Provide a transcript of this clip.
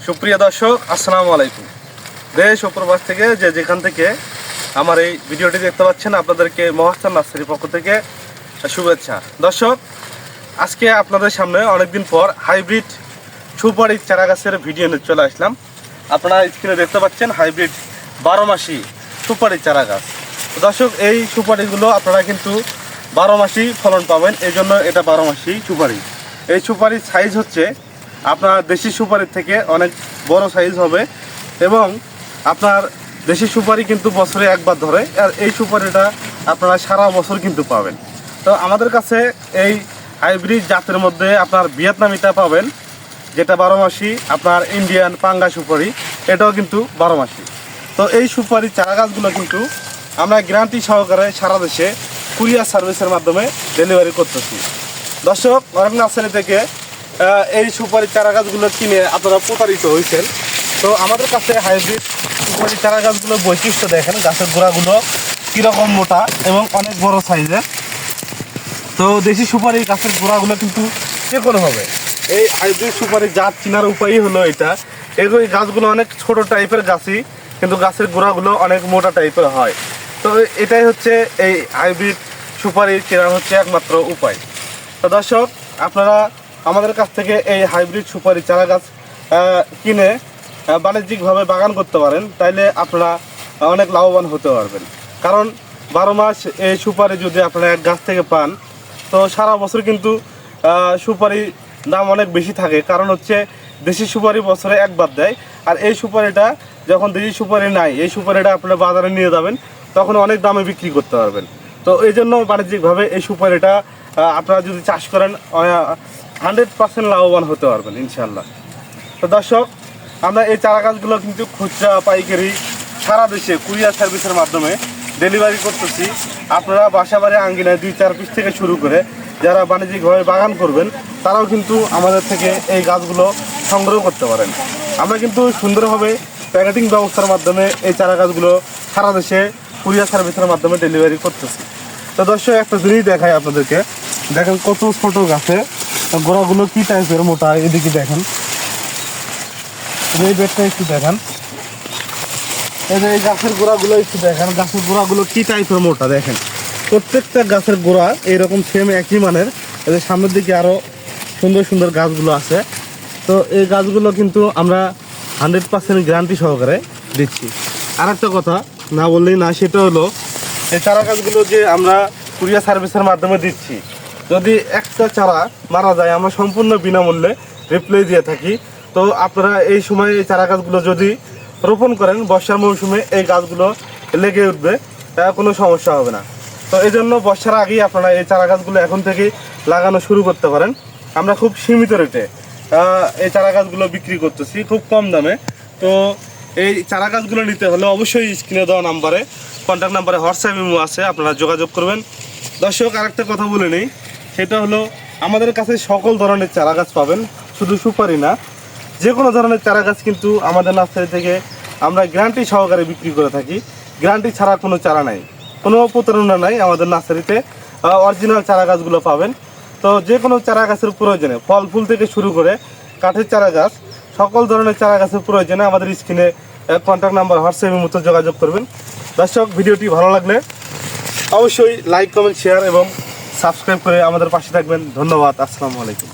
সুপ্রিয় দর্শক, আসসালামু আলাইকুম। দেশ ও প্রবাস থেকে যে যেখান থেকে আমার এই ভিডিওটি দেখতে পাচ্ছেন, আপনাদেরকে মহাস্থান নার্সারির পক্ষ থেকে শুভেচ্ছা। দর্শক, আজকে আপনাদের সামনে অনেকদিন পর হাইব্রিড সুপারি চারা গাছের ভিডিও নিয়ে চলে আসলাম। আপনারা স্ক্রিনে দেখতে পাচ্ছেন হাইব্রিড 12 মাসি সুপারি চারা গাছ। দর্শক, এই সুপারিগুলো আপনারা কিন্তু 12 মাসই ফলন পাবেন, এই জন্য এটা 12 মাসি সুপারি। এই সুপারির সাইজ হচ্ছে আপনার দেশি সুপারির থেকে অনেক বড় সাইজ হবে এবং আপনার দেশি সুপারি কিন্তু বছরে একবার ধরে, আর এই সুপারিটা আপনারা সারা বছর কিন্তু পাবেন। তো আমাদের কাছে এই হাইব্রিড জাতের মধ্যে আপনার ভিয়েতনামিটা পাবেন, যেটা 12 মাসি। আপনার ইন্ডিয়ান পাঙ্গা সুপারি, এটাও কিন্তু 12 মাসি। তো এই সুপারি চারা গাছগুলো কিন্তু আমরা গ্যারান্টি সহকারে সারা দেশে কুরিয়ার সার্ভিসের মাধ্যমে ডেলিভারি করতেছি। দর্শক, অনেক নার্সারি থেকে এই সুপারি চারা গাছগুলো কিনে আপনারা প্রতারিত হয়েছেন। তো আমাদের কাছে হাইব্রিড সুপারি চারা গাছগুলোর বৈশিষ্ট্য দেখেন, গাছের গোড়াগুলো কীরকম মোটা এবং অনেক বড় সাইজের। তো দেশি সুপারি গাছের গোড়াগুলো কিন্তু যে কোনো হবে। এই হাইব্রিড সুপারি জাত চিনার উপায়ই হলো এটা। এই গাছগুলো অনেক ছোট টাইপের গাছই, কিন্তু গাছের গোড়াগুলো অনেক মোটা টাইপের হয়। তো এটাই হচ্ছে এই হাইব্রিড সুপারি চেনার হচ্ছে একমাত্র উপায়। তো দর্শক, আপনারা আমাদের কাছ থেকে এই হাইব্রিড সুপারি চারা গাছ কিনে বাণিজ্যিকভাবে বাগান করতে পারেন, তাইলে আপনারা অনেক লাভবান হতে পারবেন। কারণ 12 মাস এই সুপারি যদি আপনারা এক গাছ থেকে পান, তো সারা বছর কিন্তু সুপারি দাম অনেক বেশি থাকে। কারণ হচ্ছে দেশি সুপারি বছরে একবার দেয়, আর এই সুপারিটা যখন দেশি সুপারি নাই, এই সুপারিটা আপনারা বাজারে নিয়ে যাবেন, তখন অনেক দামে বিক্রি করতে পারবেন। তো এই জন্য বাণিজ্যিকভাবে এই সুপারিটা আপনারা যদি চাষ করেন 100% লাভবান হতে পারবেন ইনশাল্লাহ। তো দর্শক, আমরা এই চারা গাছগুলো কিন্তু খুচরা পাইকারি সারা দেশে কুরিয়ার সার্ভিসের মাধ্যমে ডেলিভারি করতেছি। আপনারা বাসা বাড়ি আঙ্গিনায় 2-4 পিস থেকে শুরু করে যারা বাণিজ্যিকভাবে বাগান করবেন, তারাও কিন্তু আমাদের থেকে এই গাছগুলো সংগ্রহ করতে পারেন। আমরা কিন্তু সুন্দরভাবে প্যাকেটিং ব্যবস্থার মাধ্যমে এই চারা গাছগুলো সারা দেশে কুরিয়ার সার্ভিসের মাধ্যমে ডেলিভারি করতেছি। তো দর্শক, একটা জিনিস দেখাই আপনাদেরকে, দেখেন কত ছোট গাছে গোড়াগুলো কি টাইপের মোটা। এদিকে দেখেন, এই বেডটা একটু দেখেন, এই যে এই গাছের গোড়াগুলো একটু দেখেন, গাছের গোড়াগুলো কি টাইপের মোটা। দেখেন প্রত্যেকটা গাছের গোড়া এইরকম সেম একই মানের। এদের সামনের দিকে আরও সুন্দর সুন্দর গাছগুলো আছে। তো এই গাছগুলো কিন্তু আমরা 100% গ্যারান্টি সহকারে দিচ্ছি। আর একটা কথা না বললেই না, সেটা হলো এই চারা গাছগুলো যে আমরা কুরিয়ার সার্ভিসের মাধ্যমে দিচ্ছি, যদি একটা চারা মারা যায়, আমরা সম্পূর্ণ বিনামূল্যে রিপ্লাই দিয়ে থাকি। তো আপনারা এই সময় এই চারা গাছগুলো যদি রোপণ করেন, বর্ষার মৌসুমে এই গাছগুলো লেগে উঠবে, কোনো সমস্যা হবে না। তো এই জন্য বর্ষার আগেই আপনারা এই চারা গাছগুলো এখন থেকেই লাগানো শুরু করতে পারেন। আমরা খুব সীমিত রেটে এই চারা গাছগুলো বিক্রি করতেছি, খুব কম দামে। তো এই চারা গাছগুলো নিতে হলে অবশ্যই স্ক্রিনে দেওয়া নাম্বারে, কন্ট্যাক্ট নাম্বারে হোয়াটসঅ্যাপ ইমো আছে, আপনারা যোগাযোগ করবেন। দর্শক, আরেকটা কথা বলে নেই, সেটা হলো আমাদের কাছে সকল ধরনের চারা গাছ পাবেন, শুধু সুপারি না, যে কোনো ধরনের চারা গাছ কিন্তু আমাদের নার্সারি থেকে আমরা গ্যারান্টি সহকারে বিক্রি করে থাকি। গ্যারান্টি ছাড়া কোনো চারা নাই, কোনো প্রতারণা নাই। আমাদের নার্সারিতে অরিজিনাল চারা গাছগুলো পাবেন। তো যে কোনো চারা গাছের প্রয়োজনে, ফল ফুল থেকে শুরু করে কাঠের চারা গাছ, সকল ধরনের চারা গাছের প্রয়োজনে আমাদের স্ক্রিনে কন্ট্যাক্ট নাম্বার হোয়াটসঅ্যাপের মতো যোগাযোগ করবেন। দর্শক, ভিডিওটি ভালো লাগলে অবশ্যই লাইক, কমেন্ট, শেয়ার এবং সাবস্ক্রাইব করে আমাদের পাশে থাকবেন। ধন্যবাদ। আসসালামু আলাইকুম।